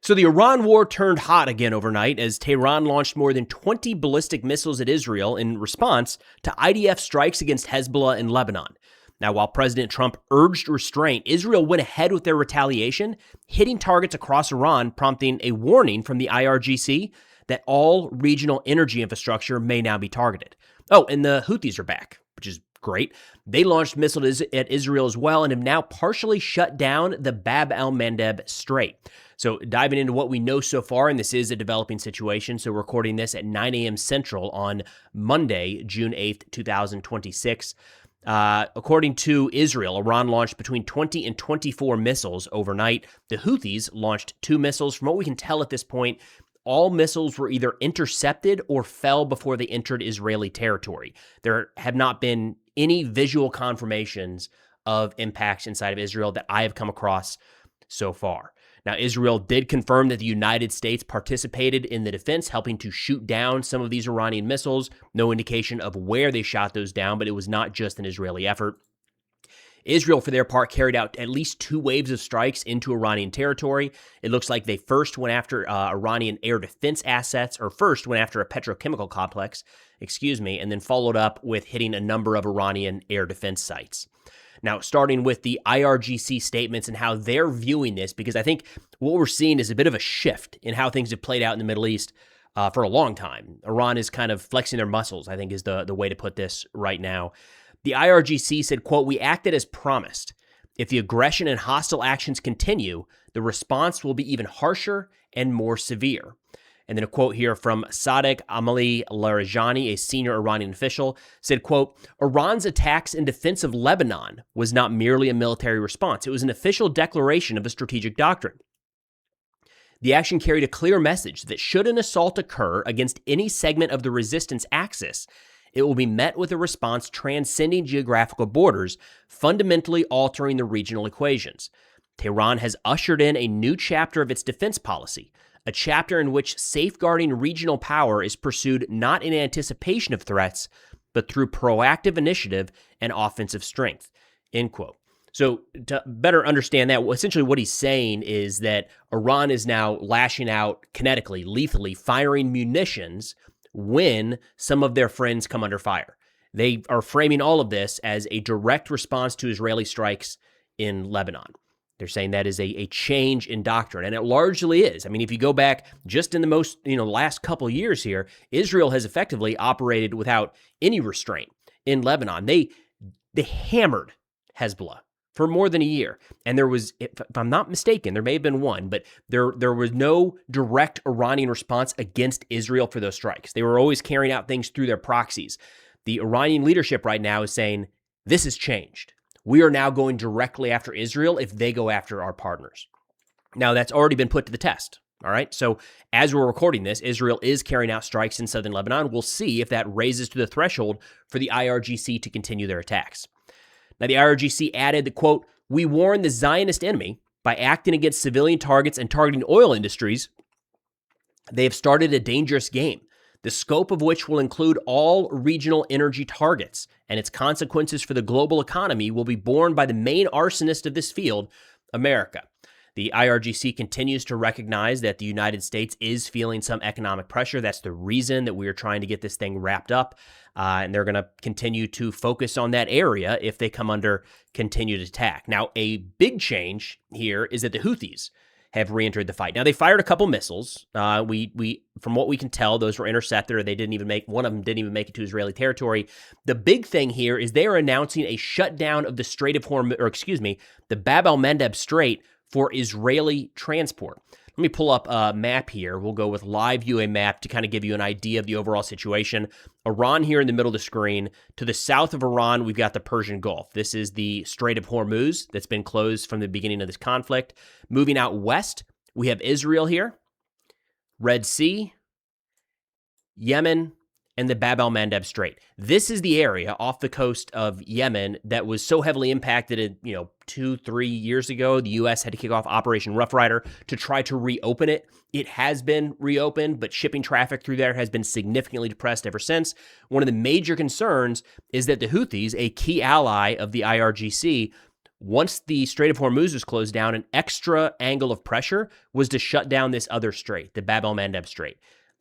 So the Iran war turned hot again overnight as Tehran launched more than 20 ballistic missiles at Israel in response to IDF strikes against Hezbollah in Lebanon. Now, while President Trump urged restraint, Israel went ahead with their retaliation, hitting targets across Iran, prompting a warning from the IRGC that all regional energy infrastructure may now be targeted. Oh, and the Houthis are back, which is great. They launched missiles at Israel as well and have now partially shut down the Bab-el-Mandeb Strait. So diving into what we know so far, and this is a developing situation, so recording this at 9 a.m. Central on Monday, June 8th, 2026. According to Israel, Iran launched between 20 and 24 missiles overnight. The Houthis launched 2 missiles. From what we can tell at this point, all missiles were either intercepted or fell before they entered Israeli territory. There have not been any visual confirmations of impacts inside of Israel that I have come across so far. Now, Israel did confirm that the United States participated in the defense, helping to shoot down some of these Iranian missiles. No indication of where they shot those down, but it was not just an Israeli effort. Israel, for their part, carried out at least 2 waves of strikes into Iranian territory. It looks like they first went after Iranian air defense assets, or first went after a petrochemical complex, and then followed up with hitting a number of Iranian air defense sites. Now, starting with the IRGC statements and how they're viewing this, because I think what we're seeing is a bit of a shift in how things have played out in the Middle East for a long time. Iran is kind of flexing their muscles, I think is the way to put this right now. The IRGC said, quote, "We acted as promised. If the aggression and hostile actions continue, the response will be even harsher and more severe." And then a quote here from Sadek Amali Larijani, a senior Iranian official, said, quote, "Iran's attacks in defense of Lebanon was not merely a military response. It was an official declaration of a strategic doctrine. The action carried a clear message that should an assault occur against any segment of the resistance axis, it will be met with a response transcending geographical borders, fundamentally altering the regional equations. Tehran has ushered in a new chapter of its defense policy, a chapter in which safeguarding regional power is pursued not in anticipation of threats, but through proactive initiative and offensive strength," end quote. So to better understand that, essentially what he's saying is that Iran is now lashing out kinetically, lethally, firing munitions when some of their friends come under fire. They are framing all of this as a direct response to Israeli strikes in Lebanon. They're saying that is a change in doctrine, and it largely is. I mean, if you go back just in the last couple of years here, Israel has effectively operated without any restraint in Lebanon. They hammered Hezbollah for more than a year, and there was, if I'm not mistaken, there may have been one, but there was no direct Iranian response against Israel for those strikes. They were always carrying out things through their proxies. The Iranian leadership right now is saying, this has changed. We are now going directly after Israel if they go after our partners. Now, that's already been put to the test, all right? So as we're recording this, Israel is carrying out strikes in southern Lebanon. We'll see if that raises to the threshold for the IRGC to continue their attacks. Now, the IRGC added that, quote, "We warn the Zionist enemy by acting against civilian targets and targeting oil industries. They have started a dangerous game, the scope of which will include all regional energy targets, and its consequences for the global economy will be borne by the main arsonist of this field, America." The IRGC continues to recognize that the United States is feeling some economic pressure. That's the reason that we are trying to get this thing wrapped up, and they're going to continue to focus on that area if they come under continued attack. Now, a big change here is that the Houthis have re-entered the fight. Now, they fired a couple missiles. We from what we can tell, those were intercepted, or one of them didn't even make it to Israeli territory. The big thing here is they are announcing a shutdown of the the Bab-el-Mandeb Strait for Israeli transport. Let me pull up a map here. We'll go with live UA map to kind of give you an idea of the overall situation. Iran here in the middle of the screen. To the south of Iran, we've got the Persian Gulf. This is the Strait of Hormuz that's been closed from the beginning of this conflict. Moving out west, we have Israel here, Red Sea, Yemen, and the Bab-el-Mandeb Strait. This is the area off the coast of Yemen that was so heavily impacted, 2-3 years ago. The U.S. had to kick off Operation Rough Rider to try to reopen it. It has been reopened, but shipping traffic through there has been significantly depressed ever since. One of the major concerns is that the Houthis, a key ally of the IRGC, once the Strait of Hormuz was closed down, an extra angle of pressure was to shut down this other strait, the Bab-el-Mandeb Strait.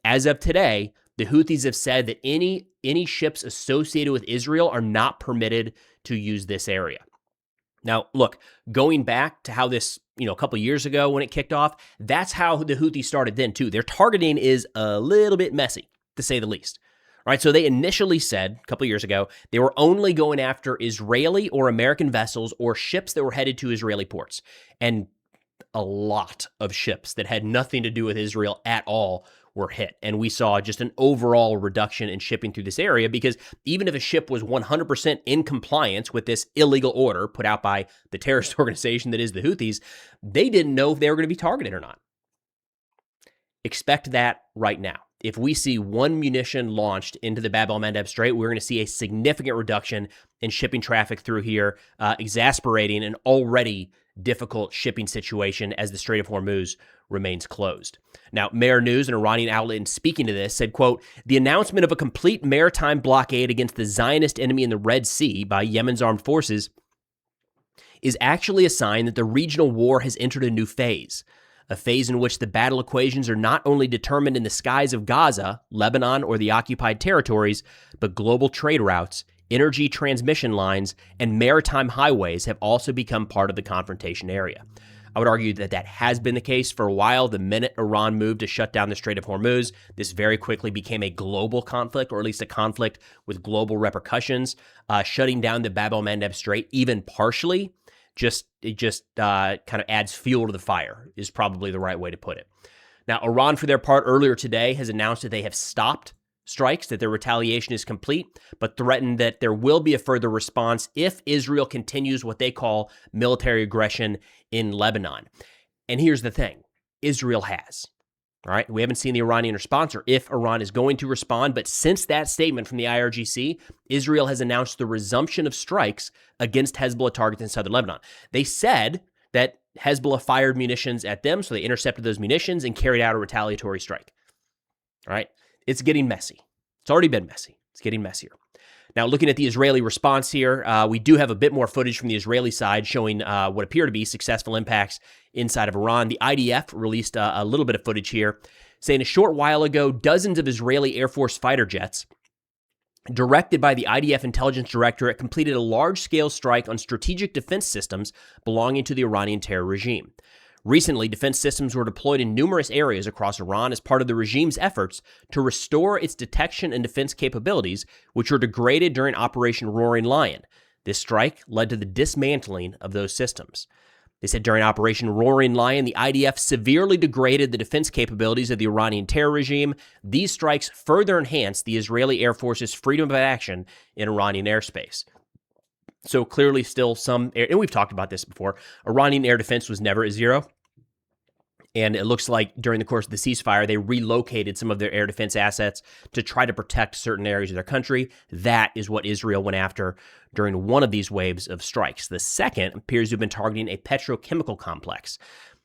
As of today, the Houthis have said that any ships associated with Israel are not permitted to use this area. Now, look, going back to how this, a couple of years ago when it kicked off, that's how the Houthis started then too. Their targeting is a little bit messy, to say the least. All right, so they initially said a couple of years ago they were only going after Israeli or American vessels or ships that were headed to Israeli ports. And a lot of ships that had nothing to do with Israel at all were hit. And we saw just an overall reduction in shipping through this area because even if a ship was 100% in compliance with this illegal order put out by the terrorist organization that is the Houthis, they didn't know if they were going to be targeted or not. Expect that right now. If we see one munition launched into the Bab-el-Mandeb Strait, we're going to see a significant reduction in shipping traffic through here, exasperating an already difficult shipping situation as the Strait of Hormuz remains closed. Now, Mer News, an Iranian outlet, in speaking to this, said, quote, "The announcement of a complete maritime blockade against the Zionist enemy in the Red Sea by Yemen's armed forces is actually a sign that the regional war has entered a new phase. A phase in which the battle equations are not only determined in the skies of Gaza, Lebanon, or the occupied territories, but global trade routes, energy transmission lines, and maritime highways have also become part of the confrontation area." I would argue that that has been the case for a while. The minute Iran moved to shut down the Strait of Hormuz, this very quickly became a global conflict, or at least a conflict with global repercussions. Shutting down the Bab-el-Mandeb Strait, even partially, it just kind of adds fuel to the fire, is probably the right way to put it. Now, Iran, for their part, earlier today has announced that they have stopped strikes, that their retaliation is complete, but threatened that there will be a further response if Israel continues what they call military aggression in Lebanon. And here's the thing, Israel has. All right, we haven't seen the Iranian response or if Iran is going to respond, but since that statement from the IRGC, Israel has announced the resumption of strikes against Hezbollah targets in southern Lebanon. They said that Hezbollah fired munitions at them, so they intercepted those munitions and carried out a retaliatory strike. All right, it's getting messy. It's already been messy. It's getting messier. Now, looking at the Israeli response here, we do have a bit more footage from the Israeli side showing what appear to be successful impacts inside of Iran. The IDF released a little bit of footage here, saying a short while ago, dozens of Israeli Air Force fighter jets, directed by the IDF intelligence directorate, completed a large-scale strike on strategic defense systems belonging to the Iranian terror regime. Recently, defense systems were deployed in numerous areas across Iran as part of the regime's efforts to restore its detection and defense capabilities, which were degraded during Operation Roaring Lion. This strike led to the dismantling of those systems. They said during Operation Roaring Lion, the IDF severely degraded the defense capabilities of the Iranian terror regime. These strikes further enhanced the Israeli Air Force's freedom of action in Iranian airspace. So clearly still some, and we've talked about this before, Iranian air defense was never a zero. And it looks like during the course of the ceasefire, they relocated some of their air defense assets to try to protect certain areas of their country. That is what Israel went after during one of these waves of strikes. The second appears to have been targeting a petrochemical complex.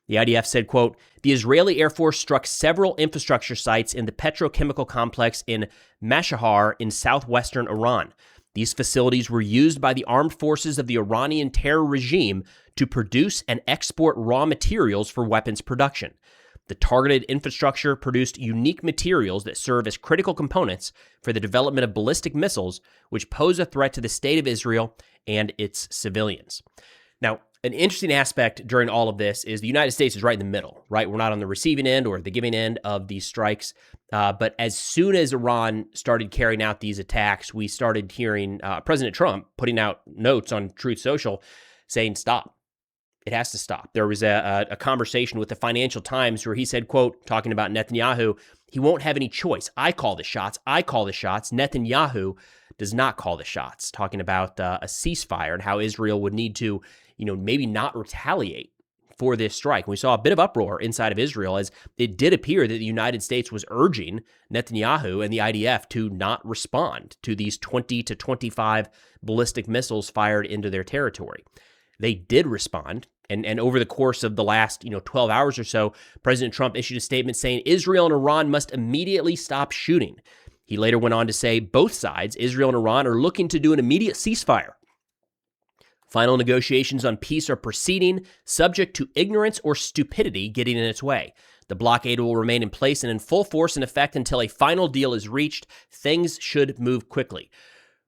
The IDF said, quote, "The Israeli Air Force struck several infrastructure sites in the petrochemical complex in Mashahar in southwestern Iran. These facilities were used by the armed forces of the Iranian terror regime to produce and export raw materials for weapons production. The targeted infrastructure produced unique materials that serve as critical components for the development of ballistic missiles, which pose a threat to the state of Israel and its civilians." Now, an interesting aspect during all of this is the United States is right in the middle, right? We're not on the receiving end or the giving end of these strikes. But as soon as Iran started carrying out these attacks, we started hearing President Trump putting out notes on Truth Social saying, stop. It has to stop. There was a conversation with the Financial Times where he said, quote, talking about Netanyahu, he won't have any choice. I call the shots. I call the shots. Netanyahu does not call the shots, talking about a ceasefire and how Israel would need to, maybe not retaliate for this strike. We saw a bit of uproar inside of Israel as it did appear that the United States was urging Netanyahu and the IDF to not respond to these 20 to 25 ballistic missiles fired into their territory. They did respond. And over the course of the last, 12 hours or so, President Trump issued a statement saying Israel and Iran must immediately stop shooting. He later went on to say both sides, Israel and Iran, are looking to do an immediate ceasefire. Final negotiations on peace are proceeding, subject to ignorance or stupidity getting in its way. The blockade will remain in place and in full force and effect until a final deal is reached. Things should move quickly.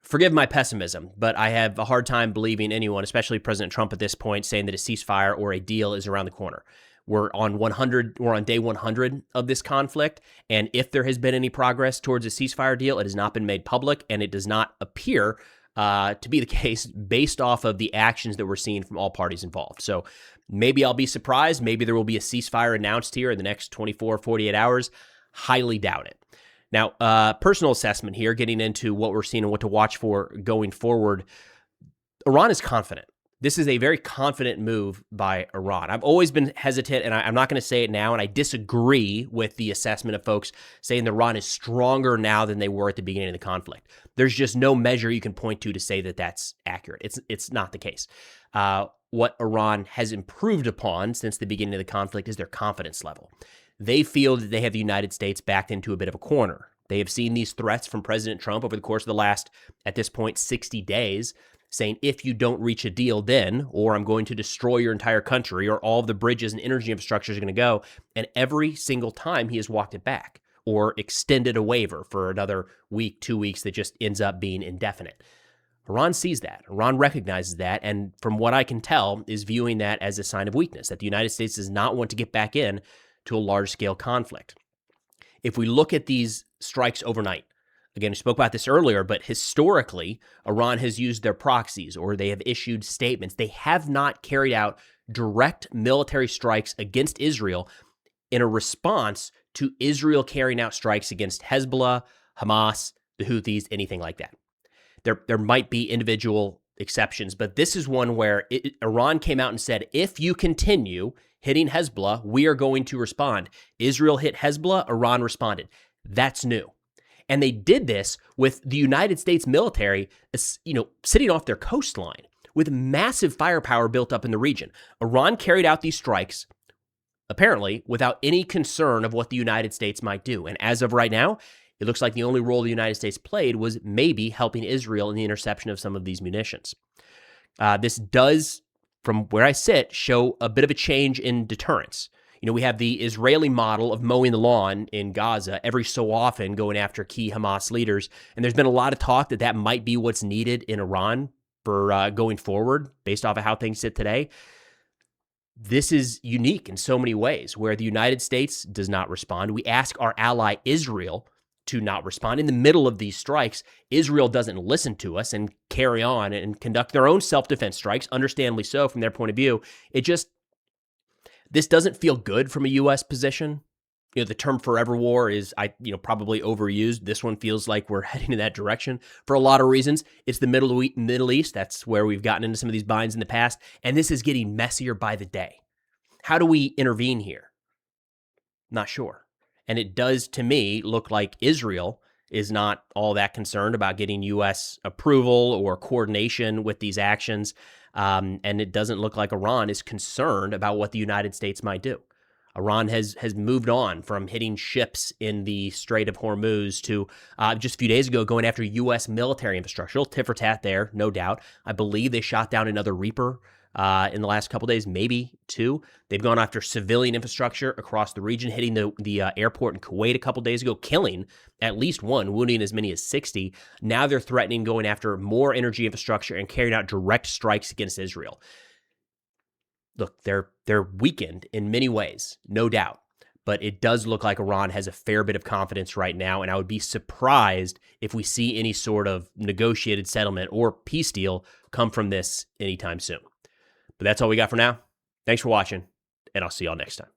Forgive my pessimism, but I have a hard time believing anyone, especially President Trump at this point, saying that a ceasefire or a deal is around the corner. We're on day 100 of this conflict, and if there has been any progress towards a ceasefire deal, it has not been made public, and it does not appear to be the case based off of the actions that we're seeing from all parties involved. So maybe I'll be surprised. Maybe there will be a ceasefire announced here in the next 24, 48 hours. Highly doubt it. Now, personal assessment here, getting into what we're seeing and what to watch for going forward. Iran is confident. This is a very confident move by Iran. I've always been hesitant, and I'm not going to say it now, and I disagree with the assessment of folks saying that Iran is stronger now than they were at the beginning of the conflict. There's just no measure you can point to say that that's accurate. It's not the case. What Iran has improved upon since the beginning of the conflict is their confidence level. They feel that they have the United States backed into a bit of a corner. They have seen these threats from President Trump over the course of the last, at this point, 60 days, saying, if you don't reach a deal then, or I'm going to destroy your entire country, or all of the bridges and energy infrastructure is going to go. And every single time he has walked it back or extended a waiver for another week, 2 weeks that just ends up being indefinite. Iran sees that. Iran recognizes that, and from what I can tell, is viewing that as a sign of weakness, that the United States does not want to get back in to a large-scale conflict. If we look at these strikes overnight, again, we spoke about this earlier, but historically, Iran has used their proxies or they have issued statements. They have not carried out direct military strikes against Israel in a response to Israel carrying out strikes against Hezbollah, Hamas, the Houthis, anything like that. There might be individual exceptions, but this is one where Iran came out and said, if you continue hitting Hezbollah, we are going to respond. Israel hit Hezbollah, Iran responded. That's new. And they did this with the United States military, sitting off their coastline with massive firepower built up in the region. Iran carried out these strikes, apparently, without any concern of what the United States might do. And as of right now, it looks like the only role the United States played was maybe helping Israel in the interception of some of these munitions. This does, from where I sit, show a bit of a change in deterrence. We have the Israeli model of mowing the lawn in Gaza every so often going after key Hamas leaders. And there's been a lot of talk that might be what's needed in Iran for going forward based off of how things sit today. This is unique in so many ways where the United States does not respond. We ask our ally Israel to not respond. In the middle of these strikes, Israel doesn't listen to us and carry on and conduct their own self-defense strikes, understandably so from their point of view. This doesn't feel good from a U.S. position. The term forever war is, probably overused. This one feels like we're heading in that direction for a lot of reasons. It's the Middle East. That's where we've gotten into some of these binds in the past. And this is getting messier by the day. How do we intervene here? Not sure. And it does, to me, look like Israel is not all that concerned about getting U.S. approval or coordination with these actions. And it doesn't look like Iran is concerned about what the United States might do. Iran has moved on from hitting ships in the Strait of Hormuz to just a few days ago going after U.S. military infrastructure. Tit for tat there, no doubt. I believe they shot down another Reaper in the last couple of days, maybe two. They've gone after civilian infrastructure across the region, hitting the airport in Kuwait a couple of days ago, killing at least one, wounding as many as 60. Now they're threatening going after more energy infrastructure and carrying out direct strikes against Israel. Look, they're weakened in many ways, no doubt. But it does look like Iran has a fair bit of confidence right now, and I would be surprised if we see any sort of negotiated settlement or peace deal come from this anytime soon. But that's all we got for now. Thanks for watching, and I'll see y'all next time.